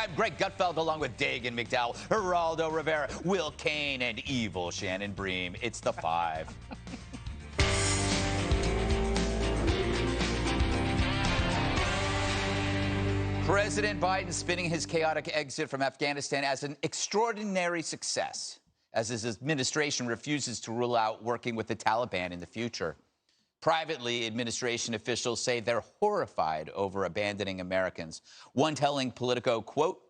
I'm Greg Gutfeld, along with Dagan McDowell, Geraldo Rivera, Will Kane, and evil Shannon Bream. It's the Five. President Biden spinning his chaotic exit from Afghanistan as an extraordinary success, as his administration refuses to rule out working with the Taliban in the future. Privately, administration officials say they're horrified over abandoning Americans. One telling Politico, quote,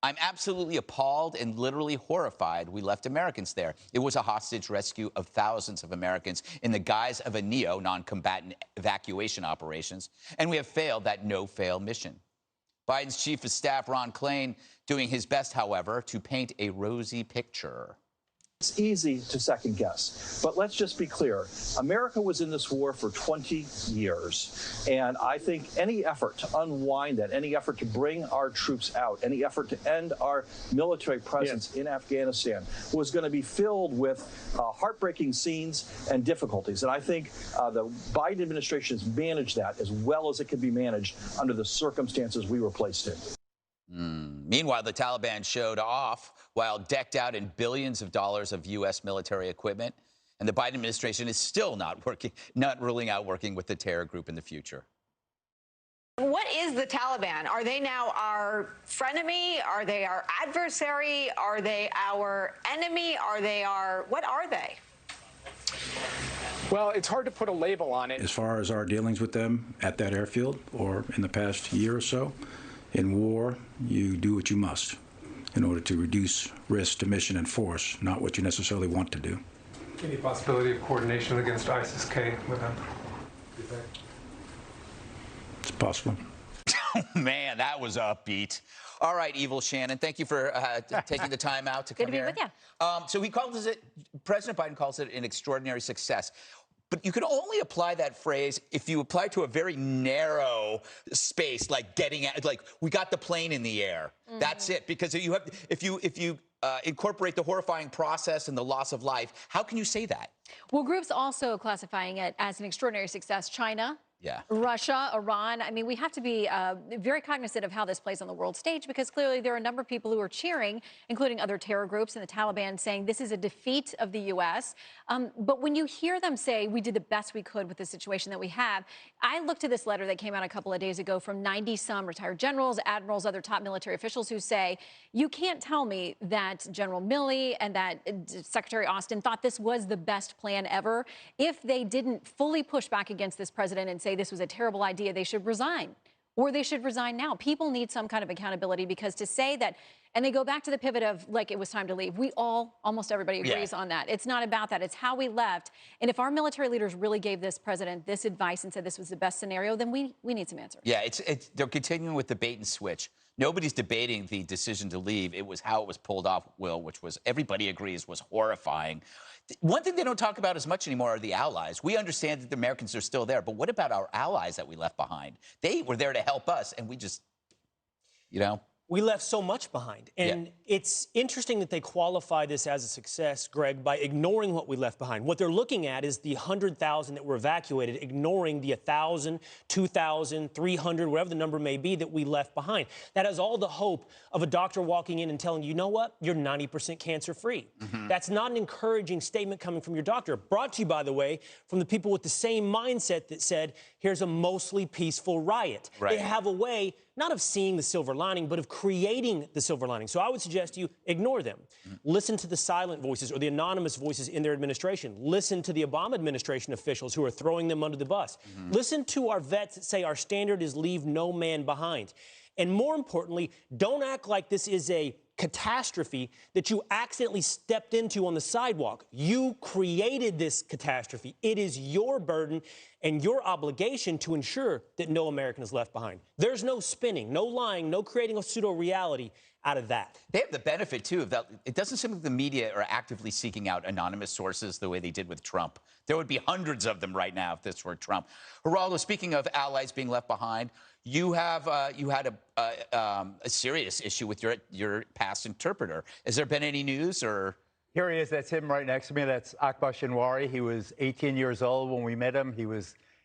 "I'm absolutely appalled and literally horrified we left Americans there. It was a hostage rescue of thousands of Americans in the guise of a NEO, non-combatant evacuation operations, and we have failed that no-fail mission." Biden's chief of staff, Ron Klain, doing his best, however, to paint a rosy picture. It's easy to second guess, but let's just be clear. America was in this war for 20 years, and I think any effort to unwind that, any effort to bring our troops out, any effort to end our military presence in Afghanistan was going to be filled with heartbreaking scenes and difficulties. And I think the Biden administration has managed that as well as it could be managed under the circumstances we were placed in. Meanwhile, the Taliban showed off while decked out in billions of dollars of U.S. military equipment. And the Biden administration is still not ruling out working with the terror group in the future. What is the Taliban? Are they now our frenemy? Are they our adversary? Are they our enemy? What are they? Well, it's hard to put a label on it. As far as our dealings with them at that airfield or in the past year or so, in war, you do what you must in order to reduce risk to mission and force, not what you necessarily want to do. Any possibility of coordination against ISIS-K with them? It's possible. Man, that was upbeat. All right, evil Shannon, thank you for taking the time out to come here. Good to be with you. So he calls it, President Biden calls it an extraordinary success. But you can only apply that phrase if you apply to a very narrow space, like getting at, like we got the plane in the air. That's it. Because if you incorporate the horrifying process and the loss of life, how can you say that? Well, groups also classifying it as an extraordinary success. China. Yeah. Russia, Iran. I mean, we have to be very cognizant of how this plays on the world stage, because clearly there are a number of people who are cheering, including other terror groups and the Taliban, saying this is a defeat of the U.S. But when you hear them say we did the best we could with the situation that we have, I looked at this letter that came out a couple of days ago from 90-some retired generals, admirals, other top military officials who say, you can't tell me that General Milley and that Secretary Austin thought this was the best plan ever. If they didn't fully push back against this president and say this was a terrible idea, they should resign, or they should resign now. People need some kind of accountability, because to say that, and they go back to the pivot of like it was time to leave. We all, almost everybody agrees on that. It's not about that. It's how we left. And if our military leaders really gave this president this advice and said this was the best scenario, then we need some answers. Yeah, they're continuing with the bait and switch. Nobody's debating the decision to leave. It was how it was pulled off, Will, which was, everybody agrees, was horrifying. One thing they don't talk about as much anymore are the allies. We understand that the Americans are still there, but what about our allies that we left behind? They were there to help us, and we just, you know. We left so much behind. And it's interesting that they qualify this as a success, Greg, by ignoring what we left behind. What they're looking at is the 100,000 that were evacuated, ignoring the 1,000, 2,000, 300, whatever the number may be that we left behind. That has all the hope of a doctor walking in and telling you, you know what, you're 90% cancer-free. That's not an encouraging statement coming from your doctor. Brought to you, by the way, from the people with the same mindset that said, here's a mostly peaceful riot. They have a way not of seeing the silver lining, but of creating the silver lining. So I would suggest you ignore them. Listen to the silent voices or the anonymous voices in their administration. Listen to the Obama administration officials who are throwing them under the bus. Listen to our vets that say our standard is leave no man behind. And more importantly, don't act like this is a catastrophe that you accidentally stepped into on the sidewalk. You created this catastrophe. It is your burden and your obligation to ensure that no American is left behind. There's no spinning, no lying, no creating a pseudo-reality out of that. They have the benefit, too, of that. It doesn't seem like the media are actively seeking out anonymous sources the way they did with Trump. There would be hundreds of them right now if this were Trump. Geraldo, speaking of allies being left behind, you had a serious issue with your past interpreter. Has there been any news, or? Here he is. That's him right next to me. That's Akbar Shinwari. He was 18 years old when we met him.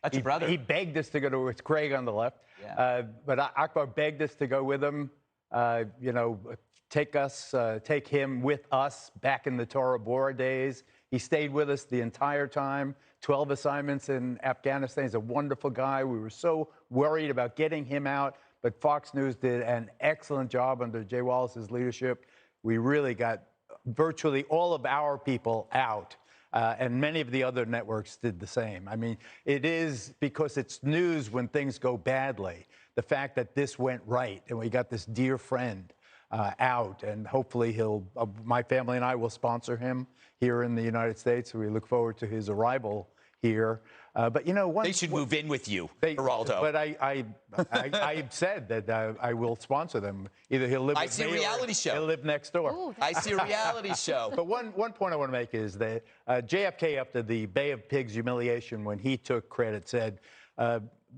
That's your brother. He begged us to go to, it's Craig on the left. Yeah. But Akbar begged us to go with him you know, take him with us back in the Tora Bora days. He stayed with us the entire time, 12 assignments in Afghanistan. He's a wonderful guy. We were so worried about getting him out, but Fox News did an excellent job under Jay Wallace's leadership. We really got virtually all of our people out. And many of the other networks did the same. I mean, it is because it's news when things go badly. The fact that this went right and we got this dear friend out, and hopefully my family and I will sponsor him here in the United States. We look forward to his arrival here. But you know, they should move in with you, Geraldo. But I said that I will sponsor them. Either he'll live. I see a reality show. He'll live next door. Ooh, I see a reality show. But one point I want to make is that JFK, after the Bay of Pigs humiliation, when he took credit, said,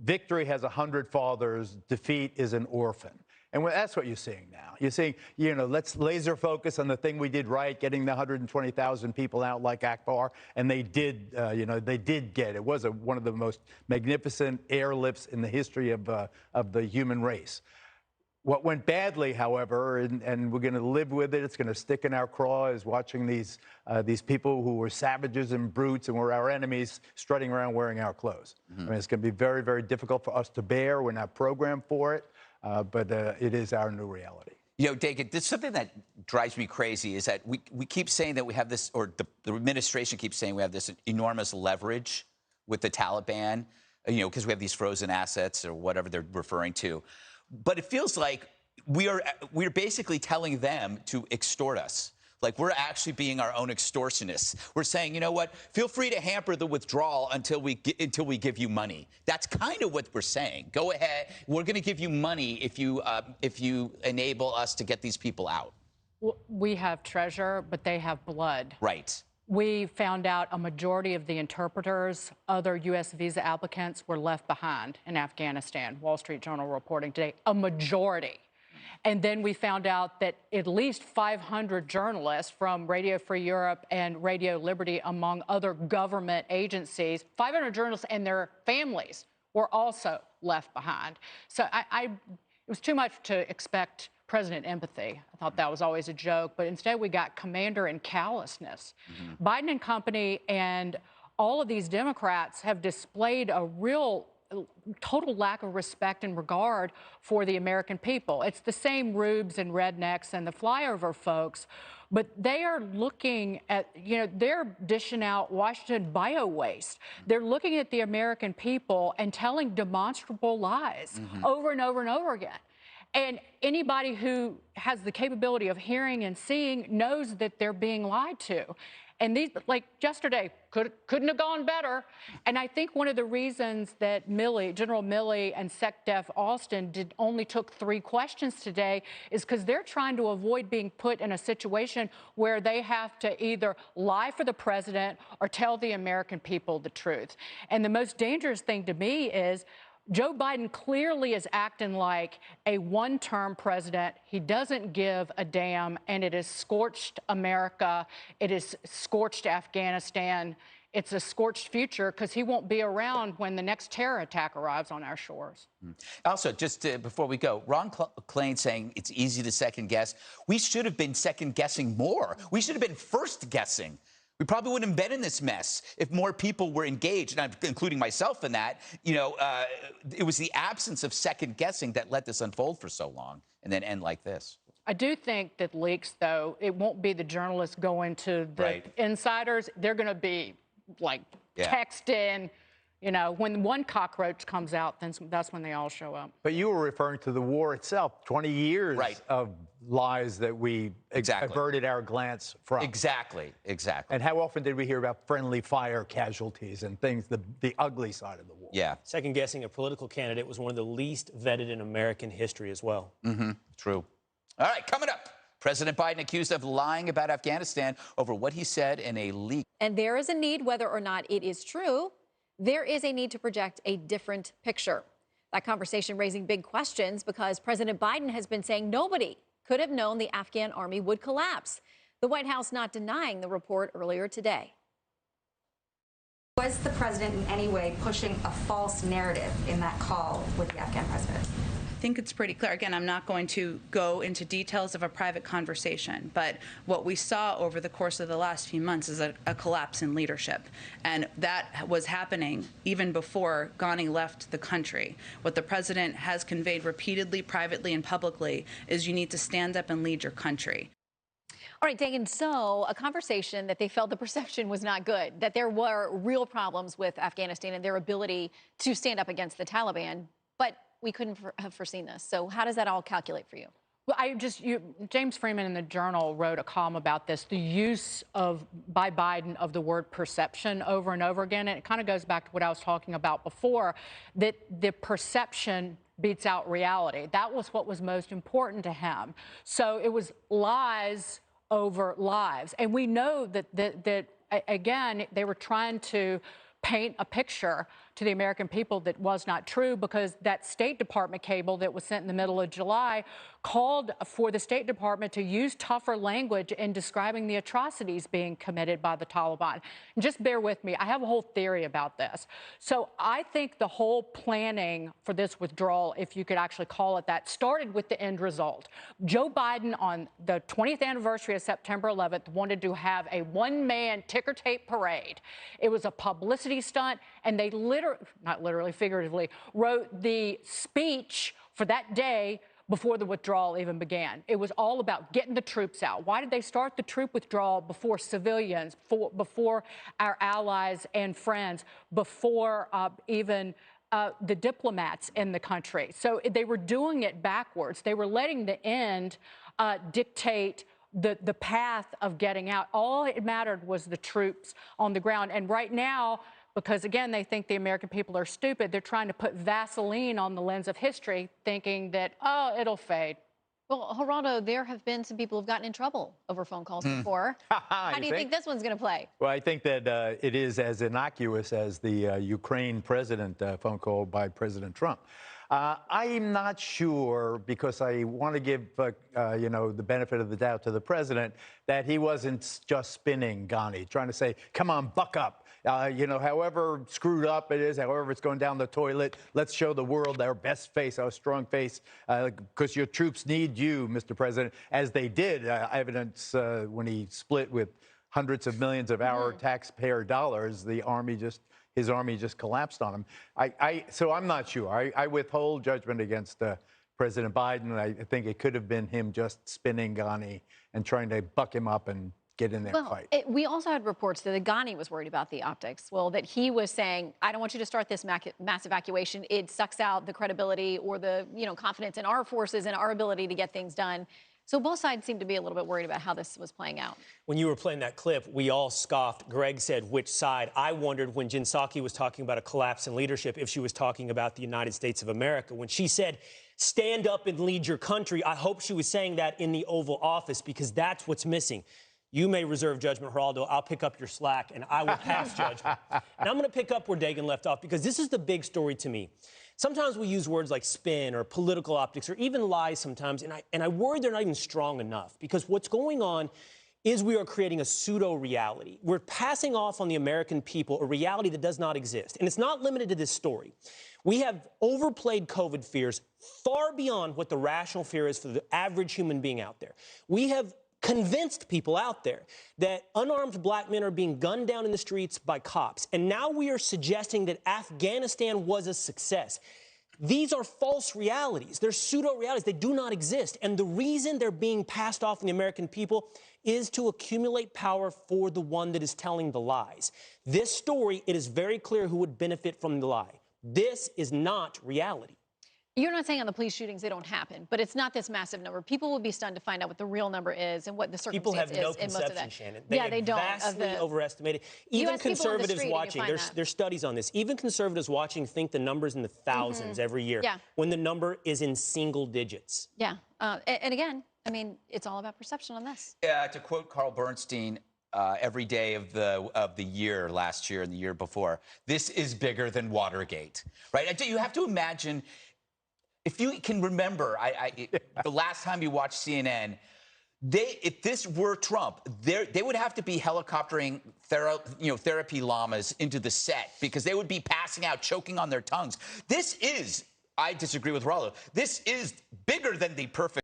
"Victory has 100 fathers. Defeat is an orphan." And that's what you're seeing now. You're seeing, you know, let's laser focus on the thing we did right, getting the 120,000 people out like Akbar. And they did, you know, they did get it. It was one of the most magnificent airlifts in the history of the human race. What went badly, however, and we're going to live with it, it's going to stick in our craw, is watching these people who were savages and brutes and were our enemies strutting around wearing our clothes. I mean, it's going to be very, very difficult for us to bear. We're not programmed for it. But it is our new reality. You know, David, there's something that drives me crazy is that we keep saying that we have this, or the administration keeps saying we have this enormous leverage with the Taliban, you know, because we have these frozen assets or whatever they're referring to. But it feels like we're basically telling them to extort us. Like, we're actually being our own extortionists. We're saying, you know what, feel free to hamper the withdrawal until we give you money. That's kind of what we're saying. Go ahead. We're going to give you money if you enable us to get these people out. We have treasure, but they have blood. Right. We found out a majority of the interpreters, other U.S. visa applicants, were left behind in Afghanistan. Wall Street Journal reporting today, a majority. And then we found out that at least 500 journalists from Radio Free Europe and Radio Liberty, among other government agencies, 500 journalists and their families were also left behind. So it was too much to expect President empathy. I thought that was always a joke, but instead we got commander and callousness. Biden and company and all of these Democrats have displayed a real total lack of respect and regard for the American people. It's the same rubes and rednecks and the flyover folks, but they are looking at, you know, they're dishing out Washington bio waste. They're looking at the American people and telling demonstrable lies over and over and over again. And anybody who has the capability of hearing and seeing knows that they're being lied to. And these, like yesterday, couldn't have gone better. And I think one of the reasons that General Milley and SecDef Austin only took 3 questions today is because they're trying to avoid being put in a situation where they have to either lie for the president or tell the American people the truth. And the most dangerous thing to me is Joe Biden clearly is acting like a one-term president. He doesn't give a damn, and it has scorched America. It has scorched Afghanistan. It's a scorched future because he won't be around when the next terror attack arrives on our shores. Also, just before we go, Ron Klain saying it's easy to second-guess. We should have been second-guessing more. We should have been first-guessing. We probably wouldn't have been in this mess if more people were engaged, and I'm including myself in that. You know, it was the absence of second guessing that let this unfold for so long and then end like this. I do think that leaks, though, it won't be the journalists going to the insiders. They're going to be, like, texting. You know, when one cockroach comes out, then that's when they all show up. But you were referring to the war itself, 20 years of lies that we averted our glance from. Exactly. And how often did we hear about friendly fire casualties and things, the ugly side of the war? Yeah. Second guessing a political candidate was one of the least vetted in American history as well. True. All right, coming up. President Biden accused of lying about Afghanistan over what he said in a leak. And there is a need, whether or not it is true, there is a need to project a different picture. That conversation raising big questions because President Biden has been saying nobody could have known the Afghan army would collapse. The White House not denying the report earlier today. Was the president in any way pushing a false narrative in that call with the Afghan president? think it's pretty clear. Again, I'm not going to go into details of a private conversation, but what we saw over the course of the last few months is a collapse in leadership. And that was happening even before Ghani left the country. What the president has conveyed repeatedly, privately, and publicly is you need to stand up and lead your country. All right, Dagan, so a conversation that they felt the perception was not good, that there were real problems with Afghanistan and their ability to stand up against the Taliban, but we couldn't have foreseen this. So how does that all calculate for you? Well, James Freeman in the Journal wrote a column about this, the use by Biden of the word perception over and over again. And it kind of goes back to what I was talking about before, that the perception beats out reality. That was what was most important to him. So it was lies over lives. And we know that again, they were trying to paint a picture to the American people that was not true, because that State Department cable that was sent in the middle of July called for the State Department to use tougher language in describing the atrocities being committed by the Taliban. And just bear with me. I have a whole theory about this. So I think the whole planning for this withdrawal, if you could actually call it that, started with the end result. Joe Biden, on the 20th anniversary of September 11th, wanted to have a one-man ticker tape parade. It was a publicity stunt, and they not literally, figuratively, wrote the speech for that day before the withdrawal even began. It was all about getting the troops out. Why did they start the troop withdrawal before civilians, before our allies and friends, before even the diplomats in the country? So they were doing it backwards. They were letting the end dictate the path of getting out. All it mattered was the troops on the ground. And right now, because, again, they think the American people are stupid, they're trying to put Vaseline on the lens of history, thinking that, oh, it'll fade. Well, Geraldo, there have been some people who've gotten in trouble over phone calls before. How do you think this one's going to play? Well, I think that it is as innocuous as the Ukraine president phone call by President Trump. I'm not sure, because I want to give, the benefit of the doubt to the president, that he wasn't just spinning Ghani, trying to say, come on, buck up. However screwed up it is, however it's going down the toilet, let's show the world our best face, our strong face, because your troops need you, Mr. President, as they did. Evidence when he split with hundreds of millions of our taxpayer dollars, his army just collapsed on him. So I'm not sure. I withhold judgment against President Biden. I think it could have been him just spinning Ghani and trying to buck him up and get in there and fight. We also had reports that Ghani was worried about the optics. Well, that he was saying, I don't want you to start this mass evacuation. It sucks out the credibility or the confidence in our forces and our ability to get things done. So both sides seem to be a little bit worried about how this was playing out. When you were playing that clip, we all scoffed. Greg said, which side? I wondered when Jen Psaki was talking about a collapse in leadership if she was talking about the United States of America. When she said, stand up and lead your country, I hope she was saying that in the Oval Office, because that's what's missing. You may reserve judgment, Geraldo. I'll pick up your slack, and I will pass judgment. And I'm going to pick up where Dagan left off, because this is the big story to me. Sometimes we use words like spin or political optics or even lies sometimes, and I worry they're not even strong enough, because what's going on is we are creating a pseudo-reality. We're passing off on the American people a reality that does not exist. And it's not limited to this story. We have overplayed COVID fears far beyond what the rational fear is for the average human being out there. We have convinced people out there that unarmed black men are being gunned down in the streets by cops. And now we are suggesting that Afghanistan was a success. These are false realities. They're pseudo-realities. They do not exist. And the reason they're being passed off on the American people is to accumulate power for the one that is telling the lies. This story, it is very clear who would benefit from the lie. This is not reality. You're not saying on the police shootings they don't happen, but it's not this massive number. People will be stunned to find out what the real number is and what the circumstance is in most of that. People have no conception, Shannon. They don't. Vastly overestimated. Even conservatives watching, there's studies on this. Even conservatives watching think the number's in the thousands every year, when the number is in single digits. Yeah, and again, I mean, it's all about perception on this. Yeah, to quote Carl Bernstein, every day of the year last year and the year before, this is bigger than Watergate, right? You have to imagine. If you can remember, the last time you watched CNN, if this were Trump, they would have to be helicoptering therapy llamas into the set, because they would be passing out, choking on their tongues. This is I disagree with Rollo. This is bigger than the perfect.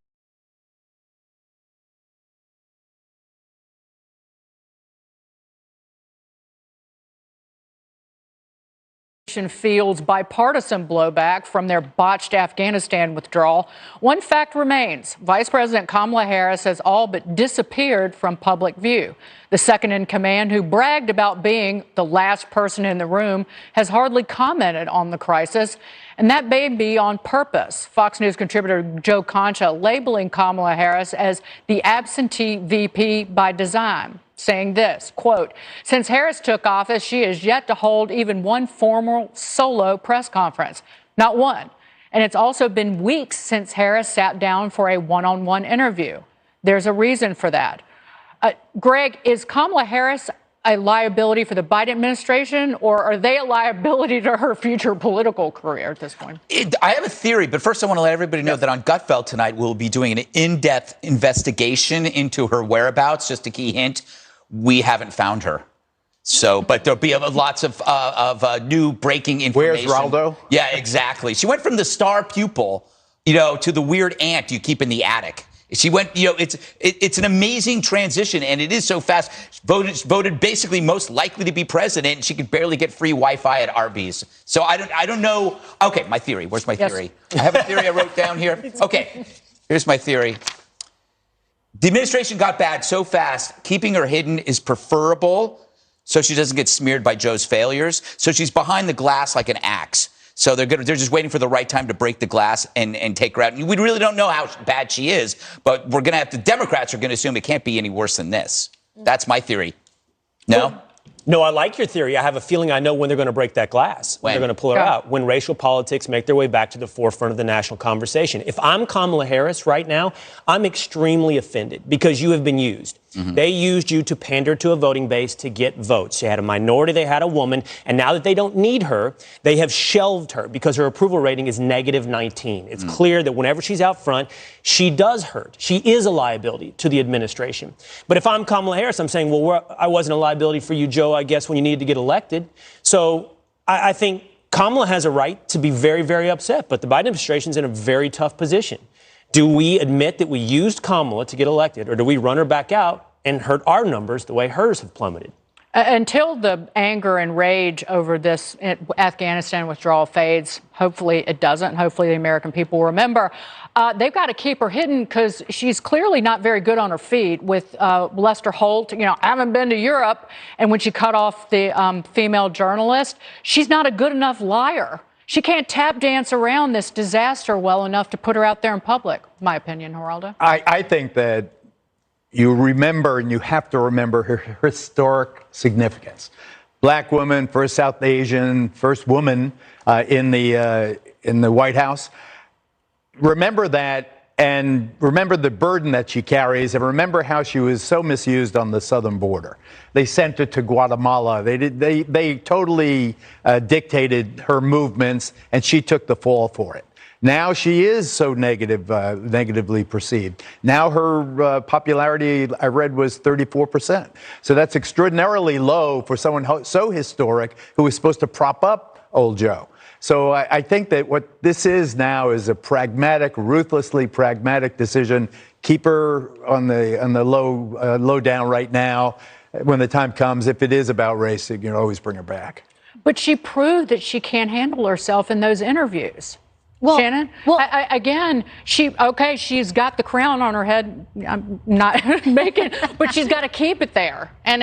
Fields bipartisan blowback from their botched Afghanistan withdrawal. One fact remains: Vice President Kamala Harris has all but disappeared from public view. The second in command, who bragged about being the last person in the room, has hardly commented on the crisis, and that may be on purpose. Fox News contributor Joe Concha labeling Kamala Harris as the absentee VP by design, saying this, quote, "Since Harris took office, she has yet to hold even one formal solo press conference. Not one. And it's also been weeks since Harris sat down for a one-on-one interview. There's a reason for that." Greg, is Kamala Harris a liability for the Biden administration, or are they a liability to her future political career at this point? I have a theory, but first I want to let everybody know that on Gutfeld tonight, we'll be doing an in-depth investigation into her whereabouts. Just a key hint, we haven't found her. So, but there'll be lots of new breaking information. Where's Raldo? Yeah, exactly. She went from the star pupil, to the weird aunt you keep in the attic. She went, it's an amazing transition, and it is so fast. Voted basically most likely to be president, and she could barely get free Wi-Fi at Arby's. So I don't know. Okay, my theory. Where's my theory? I have a theory I wrote down here. Okay, here's my theory. The administration got bad so fast, keeping her hidden is preferable so she doesn't get smeared by Joe's failures. So she's behind the glass like an axe. So they're just waiting for the right time to break the glass and take her out. And we really don't know how bad she is, but the Democrats are going to assume it can't be any worse than this. That's my theory. No? No, I like your theory. I have a feeling I know when they're going to break that glass. When they're going to pull her out. When racial politics make their way back to the forefront of the national conversation. If I'm Kamala Harris right now, I'm extremely offended because you have been used. Mm-hmm. They used you to pander to a voting base to get votes. They had a minority, they had a woman, and now that they don't need her, they have shelved her because her approval rating is -19. It's clear that whenever she's out front, she does hurt. She is a liability to the administration. But if I'm Kamala Harris, I'm saying, well, I wasn't a liability for you, Joe, I guess, when you needed to get elected. So I think Kamala has a right to be very, very upset, but the Biden administration's in a very tough position. Do we admit that we used Kamala to get elected, or do we run her back out and hurt our numbers the way hers have plummeted? Until the anger and rage over this Afghanistan withdrawal fades, hopefully it doesn't. Hopefully the American people remember. They've got to keep her hidden because she's clearly not very good on her feet. With Lester Holt, I haven't been to Europe. And when she cut off the female journalist, she's not a good enough liar. She can't tap dance around this disaster well enough to put her out there in public, my opinion, Geraldo. I think that you remember, and you have to remember, her historic significance. Black woman, first South Asian, first woman in the White House. Remember that, and remember the burden that she carries, and remember how she was so misused on the southern border. They sent her to Guatemala. They totally dictated her movements, and she took the fall for it. Now she is so negatively perceived. Now her popularity, I read, was 34%. So that's extraordinarily low for someone so historic who was supposed to prop up old Joe. So I think that what this is now is a pragmatic, ruthlessly pragmatic decision. Keep her on the low down right now. When the time comes, if it is about race, you can always bring her back. But she proved that she can't handle herself in those interviews. Well, Shannon, again, she's got the crown on her head. I'm not making, but she's got to keep it there. And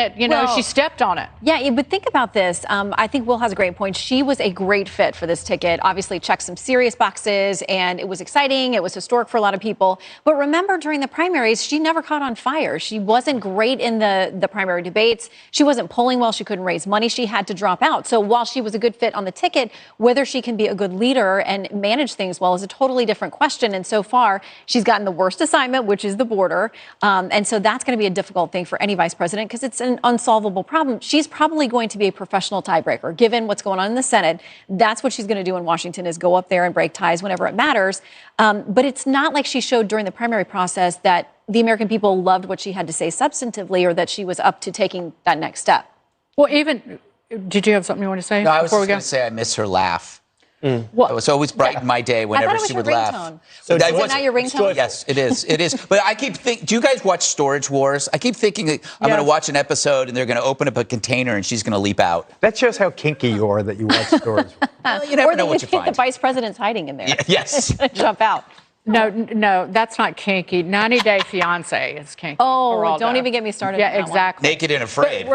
she stepped on it. Yeah, but think about this. I think Will has a great point. She was a great fit for this ticket. Obviously, checked some serious boxes, and it was exciting. It was historic for a lot of people. But remember, during the primaries, she never caught on fire. She wasn't great in the primary debates. She wasn't polling well. She couldn't raise money. She had to drop out. So while she was a good fit on the ticket, whether she can be a good leader and manage things well is a totally different question. And so far, she's gotten the worst assignment, which is the border. And so that's going to be a difficult thing for any vice president because it's an unsolvable problem. She's probably going to be a professional tiebreaker, given what's going on in the Senate. That's what she's going to do in Washington, is go up there and break ties whenever it matters. But it's not like she showed during the primary process that the American people loved what she had to say substantively, or that she was up to taking that next step. Well, did you have something you want to say? No, I was before just going to say I miss her laugh. Well, it's always brightened my day whenever she would laugh. So that was not your ringtone? Yes, it is. It is. But I keep thinking, do you guys watch Storage Wars? I keep thinking that I'm going to watch an episode and they're going to open up a container and she's going to leap out. That shows how kinky you are that you watch Storage Wars. Well, you never or know what you think find. the vice president's hiding in there. Yes. Jump out. No, that's not kinky. 90 Day Fiance is kinky. Oh, Geraldo. don't even get me started. Yeah, on that exactly. Naked and Afraid.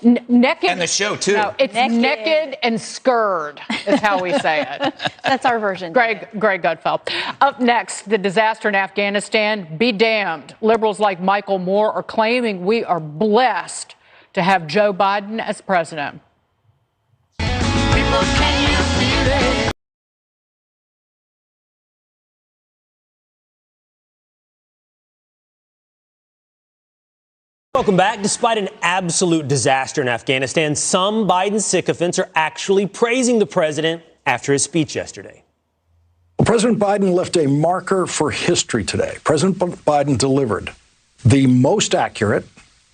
Naked. And the show, too. No, it's naked and scared is how we say it. That's our version. Greg Gutfeld. Up next, the disaster in Afghanistan. Be damned. Liberals like Michael Moore are claiming we are blessed to have Joe Biden as president. People, can you feel it? Welcome back. Despite an absolute disaster in Afghanistan, some Biden sycophants are actually praising the president after his speech yesterday. Well, President Biden left a marker for history today. President Biden delivered the most accurate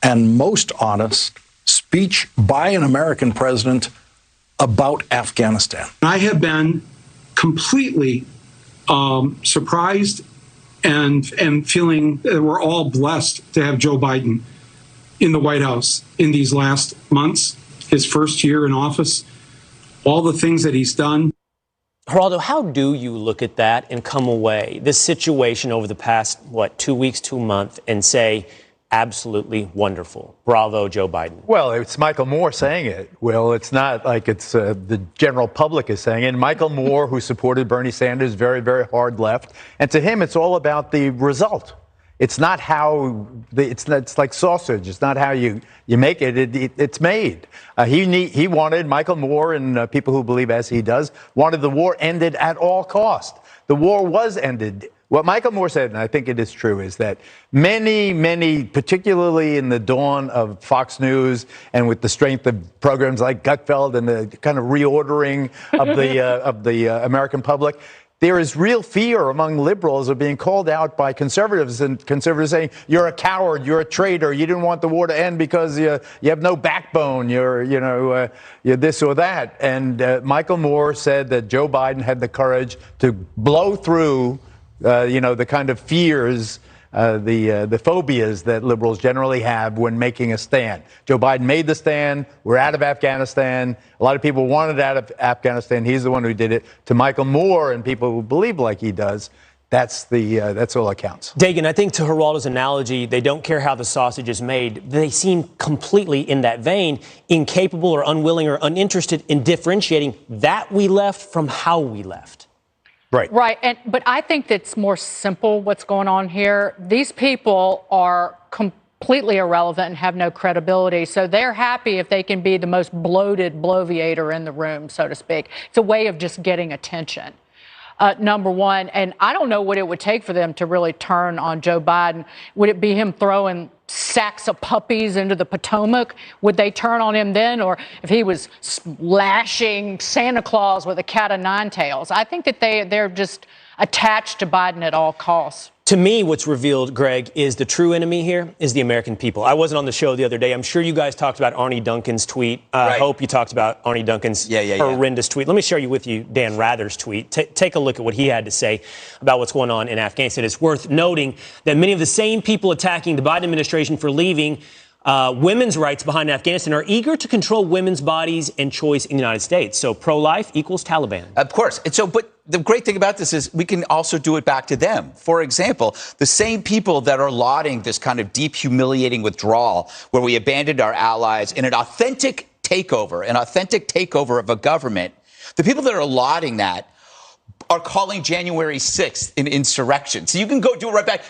and most honest speech by an American president about Afghanistan. I have been completely surprised and feeling that we're all blessed to have Joe Biden in the White House in these last months, his first year in office, all the things that he's done. Geraldo, how do you look at that and come away, this situation over the past, 2 weeks, 2 months, and say, absolutely wonderful. Bravo, Joe Biden. Well, it's Michael Moore saying it. Well, it's not like it's the general public is saying it. And Michael Moore, who supported Bernie Sanders, very, very hard left. And to him, it's all about the result. It's not how it's like sausage. It's not how you make it. It's made. He wanted, Michael Moore and people who believe as he does, wanted the war ended at all cost. The war was ended. What Michael Moore said, and I think it is true, is that many, particularly in the dawn of Fox News and with the strength of programs like Gutfeld and the kind of reordering of the American public, there is real fear among liberals of being called out by conservatives, and conservatives saying, you're a coward, you're a traitor, you didn't want the war to end because you have no backbone, you're this or that. And Michael Moore said that Joe Biden had the courage to blow through, the kind of fears, the phobias that liberals generally have when making a stand. Joe Biden made the stand. We're out of Afghanistan. A lot of people wanted out of Afghanistan. He's the one who did it. To Michael Moore and people who believe like he does, that's all that counts. Dagan, I think to Geraldo's analogy, they don't care how the sausage is made. They seem completely in that vein, incapable or unwilling or uninterested in differentiating that we left from how we left. Right. But I think that's more simple what's going on here. These people are completely irrelevant and have no credibility. So they're happy if they can be the most bloated bloviator in the room, so to speak. It's a way of just getting attention. Number one, and I don't know what it would take for them to really turn on Joe Biden. Would it be him throwing sacks of puppies into the Potomac? Would they turn on him then? Or if he was lashing Santa Claus with a cat of nine tails? I think that they're just attached to Biden at all costs. To me, what's revealed, Greg, is the true enemy here is the American people. I wasn't on the show the other day. I'm sure you guys talked about Arnie Duncan's tweet. I hope you talked about Arnie Duncan's horrendous tweet. Let me share with you Dan Rather's tweet. Take a look at what he had to say about what's going on in Afghanistan. It's worth noting that many of the same people attacking the Biden administration for leaving women's rights behind Afghanistan are eager to control women's bodies and choice in the United States. So pro-life equals Taliban. Of course. But the great thing about this is we can also do it back to them. For example, the same people that are lauding this kind of deep, humiliating withdrawal where we abandoned our allies in an authentic takeover of a government, the people that are lauding that are calling January 6th an insurrection. So you can go do it right back.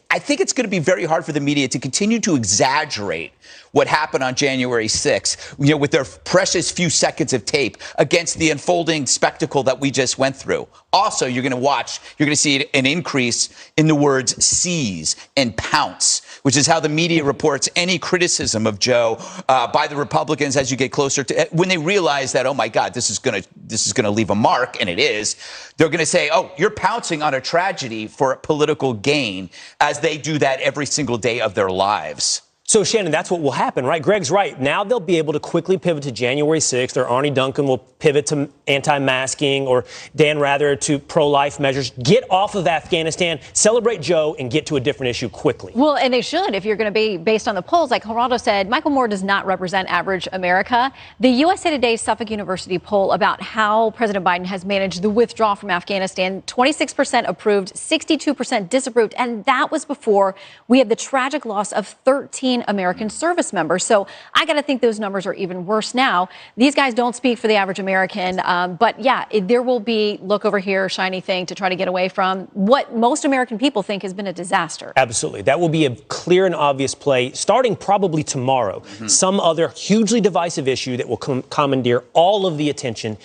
I think it's going to be very hard for the media to continue to exaggerate what happened on January 6th, with their precious few seconds of tape against the unfolding spectacle that we just went through. Also, you're going to see an increase in the words seize and pounce, which is how the media reports any criticism of Joe by the Republicans as you get closer to when they realize that, oh my God, this is going to leave a mark, and it is. They're going to say, oh, you're pouncing on a tragedy for political gain, as they do that every single day of their lives. So, Shannon, that's what will happen, right? Greg's right. Now they'll be able to quickly pivot to January 6th, or Arnie Duncan will pivot to anti-masking, or Dan Rather to pro-life measures. Get off of Afghanistan, celebrate Joe, and get to a different issue quickly. Well, and they should, if you're going to be based on the polls. Like Geraldo said, Michael Moore does not represent average America. The USA Today's Suffolk University poll about how President Biden has managed the withdrawal from Afghanistan, 26% approved, 62% disapproved, and that was before we had the tragic loss of 13 American service members. So I got to think those numbers are even worse now. These guys don't speak for the average American, but yeah, there will be look over here, shiny thing to try to get away from what most American people think has been a disaster. Absolutely. That will be a clear and obvious play starting probably tomorrow. Some other hugely divisive issue that will commandeer all of the attention.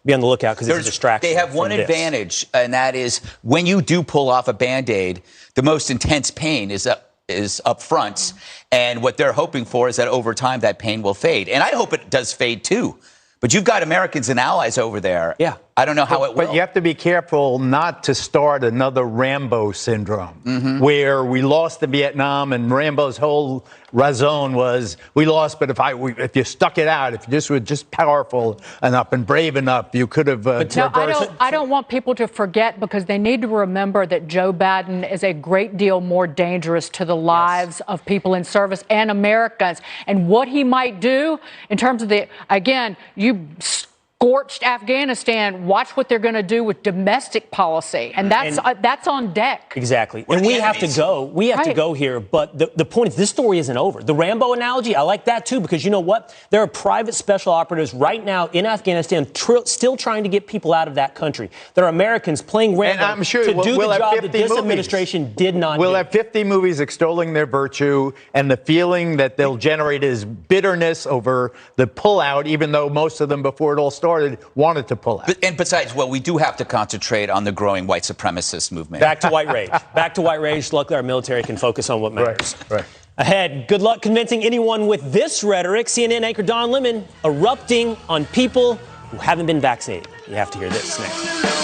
Be on the lookout because it's a distraction. They have one advantage, and that is when you do pull off a Band-Aid, the most intense pain is up front. And what they're hoping for is that over time that pain will fade. And I hope it does fade, too. But you've got Americans and allies over there. Yeah. I don't know how it will. But you have to be careful not to start another Rambo syndrome, where we lost in Vietnam and Rambo's whole raison was we lost, but if you stuck it out, if you just were just powerful enough and brave enough, you could have. I don't want people to forget, because they need to remember that Joe Biden is a great deal more dangerous to the lives of people in service and Americans, and what he might do in terms of you scorched Afghanistan. Watch what they're going to do with domestic policy, and that's on deck. Exactly. And we have to go. We have to go here. But the point is, this story isn't over. The Rambo analogy, I like that too, because you know what? There are private special operatives right now in Afghanistan still trying to get people out of that country. There are Americans playing Rambo and I'm sure to do we'll the job that this movies. Administration did not We'll do. have 50 movies extolling their virtue, and the feeling that they'll generate is bitterness over the pullout, even though most of them before it all started wanted to pull out. And besides, we do have to concentrate on the growing white supremacist movement. Back to white rage. Back to white rage. Luckily, our military can focus on what matters. Right. Ahead, good luck convincing anyone with this rhetoric. CNN anchor Don Lemon erupting on people who haven't been vaccinated. You have to hear this next.